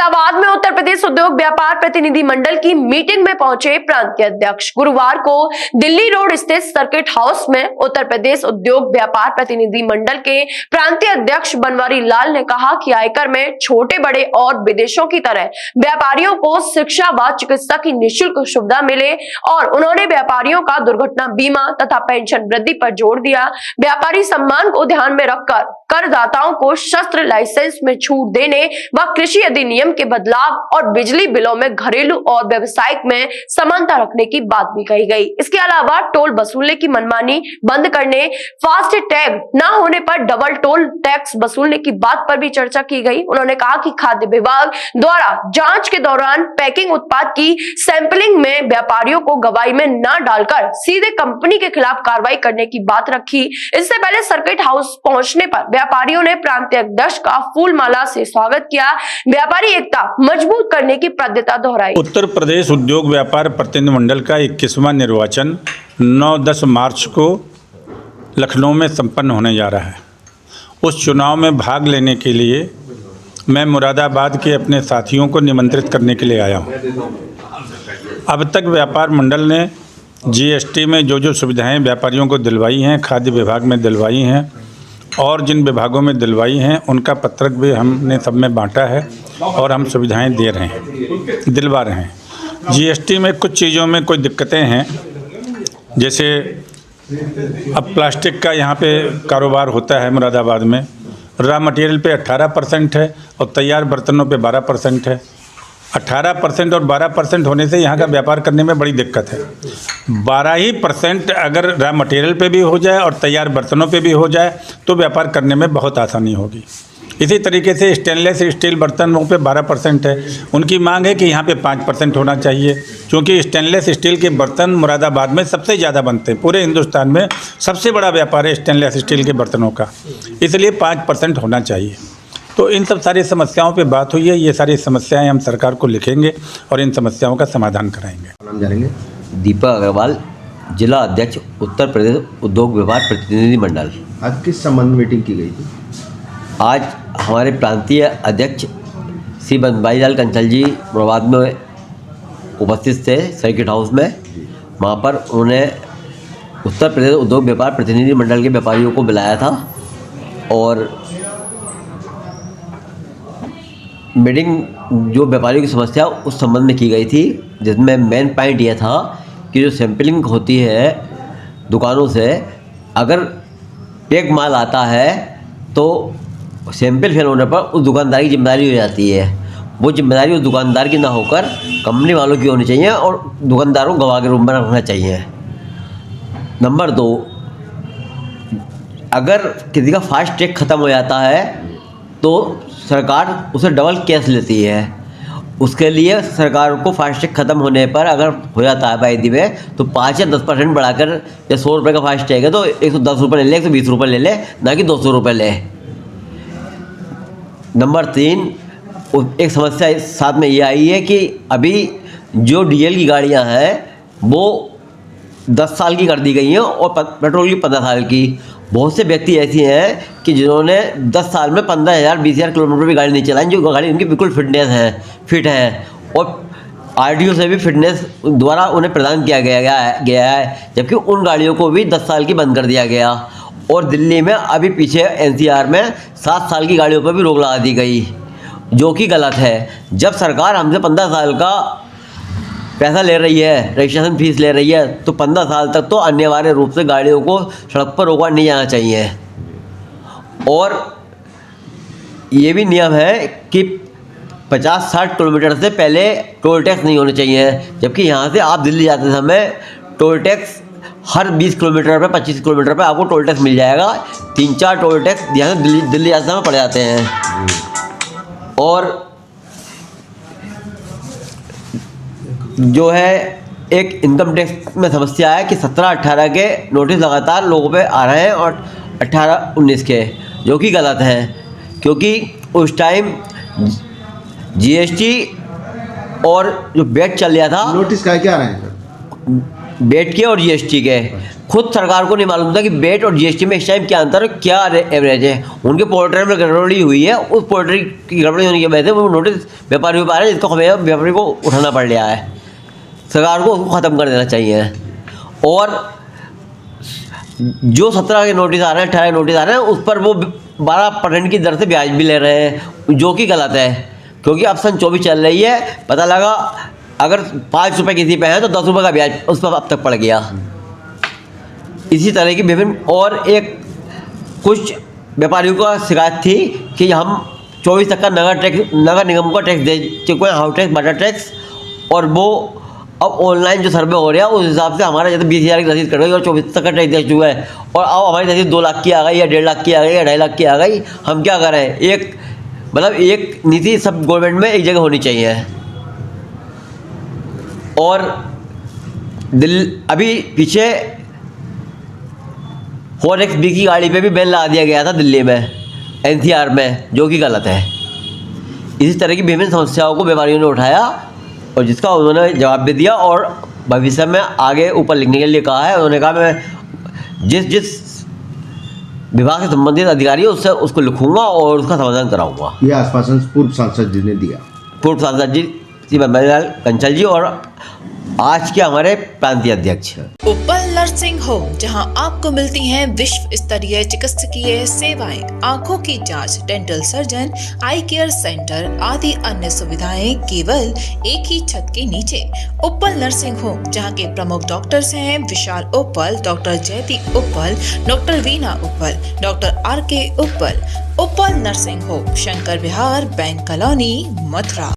मुरादाबाद में उत्तर प्रदेश उद्योग व्यापार प्रतिनिधि मंडल की मीटिंग में पहुंचे प्रांतीय अध्यक्ष। गुरुवार को दिल्ली रोड स्थित सर्किट हाउस में उत्तर प्रदेश उद्योग व्यापार प्रतिनिधि मंडल के प्रांतीय अध्यक्ष बनवारी लाल ने कहा कि आयकर में छोटे बड़े और विदेशों की तरह व्यापारियों को शिक्षा व चिकित्सा की निःशुल्क सुविधा मिले और उन्होंने व्यापारियों का दुर्घटना बीमा तथा पेंशन वृद्धि पर जोर दिया। व्यापारी सम्मान को ध्यान में रखकर करदाताओं को शस्त्र लाइसेंस में छूट देने व कृषि अधिनियम के बदलाव और बिजली बिलों में घरेलू और व्यवसायिक में समानता रखने की बात भी कही गई। इसके अलावा टोल वसूलने की मनमानी बंद करने, फास्ट टैग न होने पर डबल टोल टैक्स वसूलने की बात पर भी चर्चा की गई। उन्होंने कहा कि खाद्य विभाग द्वारा जांच के दौरान पैकिंग उत्पाद की सैंपलिंग में व्यापारियों को गवाही में न डालकर सीधे कंपनी के खिलाफ कार्रवाई करने की बात रखी। इससे पहले सर्किट हाउस पहुंचने पर व्यापारियों ने प्रांतीय अध्यक्ष का फूल माला से स्वागत किया। व्यापारी एकता मजबूत करने की प्रतिबद्धता दोहराई। उत्तर प्रदेश उद्योग व्यापार प्रतिनिधि मंडल का 21वां निर्वाचन 9-10 मार्च को लखनऊ में संपन्न होने जा रहा है। उस चुनाव में भाग लेने के लिए मैं मुरादाबाद के अपने साथियों को निमंत्रित करने के लिए आया हूँ। अब तक व्यापार मंडल ने जीएसटी में जो सुविधाएं व्यापारियों को दिलवाई हैं, खाद्य विभाग में दिलवाई हैं और जिन विभागों में दिलवाई हैं उनका पत्रक भी हमने सब में बांटा है और हम सुविधाएं दे रहे हैं, दिलवा रहे हैं। जीएसटी में कुछ चीज़ों में कोई दिक्कतें हैं, जैसे अब प्लास्टिक का यहाँ पे कारोबार होता है मुरादाबाद में, रॉ मटेरियल पे 18% है और तैयार बर्तनों पे 12% है। 18% और 12% होने से यहाँ का व्यापार करने में बड़ी दिक्कत है। 12% अगर रॉ मटेरियल पे भी हो जाए और तैयार बर्तनों पे भी हो जाए तो व्यापार करने में बहुत आसानी होगी। इसी तरीके से स्टेनलेस स्टील बर्तनों पे 12% है। उनकी मांग है कि यहाँ पे 5% होना चाहिए, क्योंकि स्टेनलेस स्टील के बर्तन मुरादाबाद में सबसे ज़्यादा बनते हैं। पूरे हिंदुस्तान में सबसे बड़ा व्यापार है स्टेनलेस स्टील के बर्तनों का, इसलिए 5% होना चाहिए। तो इन सब सारी समस्याओं पे बात हुई है। ये सारी समस्याएं हम सरकार को लिखेंगे और इन समस्याओं का समाधान कराएंगे। नाम जानेंगे? दीपक अग्रवाल, जिला अध्यक्ष उत्तर प्रदेश उद्योग व्यापार प्रतिनिधि मंडल। आज किस संबंध में मीटिंग की गई थी? आज हमारे प्रांतीय अध्यक्ष श्री बनवारी लाल कंसल जी मुरादाबाद में उपस्थित थे सर्किट हाउस में। वहाँ पर उन्होंने उत्तर प्रदेश उद्योग व्यापार प्रतिनिधि मंडल के व्यापारियों को बुलाया था और मीटिंग जो व्यापारियों की समस्या उस संबंध में की गई थी, जिसमें मेन पॉइंट यह था कि जो सैंपलिंग होती है दुकानों से, अगर पैक माल आता है तो सैंपल फेल होने पर उस दुकानदार की जिम्मेदारी हो जाती है। वो जिम्मेदारी उस दुकानदार की ना होकर कंपनी वालों की होनी चाहिए और दुकानदारों को गवाह के रूप में रखना चाहिए। नंबर 2, अगर किसी का फास्ट ट्रैक ख़त्म हो जाता है तो सरकार उसे डबल कैश लेती है। उसके लिए सरकार को फास्ट टैग ख़त्म होने पर अगर हो जाता है वायदे में तो 5 या 10% बढ़ाकर, या 100 रुपये का फास्ट टैग है तो 110 रुपये ले ले, 120 रुपये ले ले, ना कि 200 रुपये ले। नंबर 3, एक समस्या इस साथ में ये आई है कि अभी जो डीजल की गाड़ियाँ हैं वो 10 साल की कर दी गई हैं और पेट्रोल की 15 साल की। बहुत से व्यक्ति ऐसी हैं कि जिन्होंने 10 साल में 15,000 20,000 किलोमीटर भी गाड़ी नहीं चलाई, जो गाड़ी उनकी बिल्कुल फिट है और आरटीओ से भी फिटनेस द्वारा उन्हें प्रदान किया गया है, जबकि उन गाड़ियों को भी 10 साल की बंद कर दिया गया। और दिल्ली में अभी पीछे एनसीआर में 7 साल की गाड़ियों पर भी रोक लगा दी गई, जो कि गलत है। जब सरकार हमसे 15 साल का पैसा ले रही है, रजिस्ट्रेशन फीस ले रही है, तो 15 साल तक तो अनिवार्य रूप से गाड़ियों को सड़क पर रोका नहीं जाना चाहिए। और ये भी नियम है कि 50-60 किलोमीटर से पहले टोल टैक्स नहीं होने चाहिए, जबकि यहाँ से आप दिल्ली जाते समय टोल टैक्स हर 20 किलोमीटर पर 25 किलोमीटर पर आपको टोल टैक्स मिल जाएगा। 3-4 टोल टैक्स यहाँ से दिल्ली जाते समय पड़ जाते हैं। और जो है एक इनकम टैक्स में समस्या है कि 17-18 के नोटिस लगातार लोगों पे आ रहे हैं और 18-19 के, जो कि गलत है, क्योंकि उस टाइम जीएसटी और जो वेट चल रहा था। नोटिस क्या रहे हैं? बेट के और जीएसटी के। खुद सरकार को नहीं मालूम था कि बेट और जीएसटी में इस टाइम क्या अंतर है, क्या एवरेज है। उनके पोर्टल में गड़बड़ी हुई है, उस पोर्टल की गड़बड़ी होने की वजह से वो नोटिस व्यापारी हो पा रहे हैं, जिसको हमें व्यापारी को उठाना पड़ रहा है। सरकार को उसको ख़त्म कर देना चाहिए। और जो 17 के नोटिस आ रहे हैं, 18 के नोटिस आ रहे हैं, उस पर वो 12% की दर से ब्याज भी ले रहे हैं, जो कि गलत है। क्योंकि अब सन 24 चल रही है, पता लगा अगर 5 रुपये किसी पे है तो 10 रुपये का ब्याज उस पर अब तक पड़ गया। इसी तरह की विभिन्न और एक कुछ व्यापारियों को शिकायत थी कि हम 24 तक का नगर निगम को टैक्स दे चुके हैं, हाउस टैक्स, वाटर टैक्स, और वो अब ऑनलाइन जो सर्वे हो रहा है उस हिसाब से हमारा जैसे 20,000 की रसीद कट गई और 24 तक का टैक्स दे चुका है, और अब हमारी रसीद 2 लाख की आ गई या 1.5 लाख की आ गई या 2.5 लाख की आ गई। हम क्या करें? एक नीति सब गवर्नमेंट में एक जगह होनी चाहिए। और अभी पीछे फॉरेक्स बी की गाड़ी पे भी बैन लगा दिया गया था दिल्ली में, एनसीआर में, जो कि गलत है। इसी तरह की विभिन्न समस्याओं को व्यापारियों ने उठाया और जिसका उन्होंने जवाब भी दिया, और भविष्य में आगे ऊपर लिखने के लिए कहा है। उन्होंने कहा मैं जिस विभाग से संबंधित अधिकारी है उससे उसको लिखूंगा और उसका समाधान कराऊंगा। यह आश्वासन पूर्व सांसद जी ने दिया। पूर्व सांसद जी श्री बनवारीलाल कंचल जी और आज के हमारे प्रांतीय अध्यक्ष। उपल नर्सिंग होम, जहां आपको मिलती हैं विश्व स्तरीय चिकित्सकीय सेवाएं, आंखों की जांच, डेंटल सर्जन, आई केयर सेंटर आदि अन्य सुविधाएं केवल एक ही छत के नीचे। उपल नर्सिंग होम, जहां के प्रमुख डॉक्टर्स हैं विशाल उप्पल, डॉक्टर जयती उप्पल, डॉक्टर वीना उप्पल, डॉक्टर RK उप्पल। उपल नर्सिंग होम, शंकर विहार, बैंक कॉलोनी, मथुरा।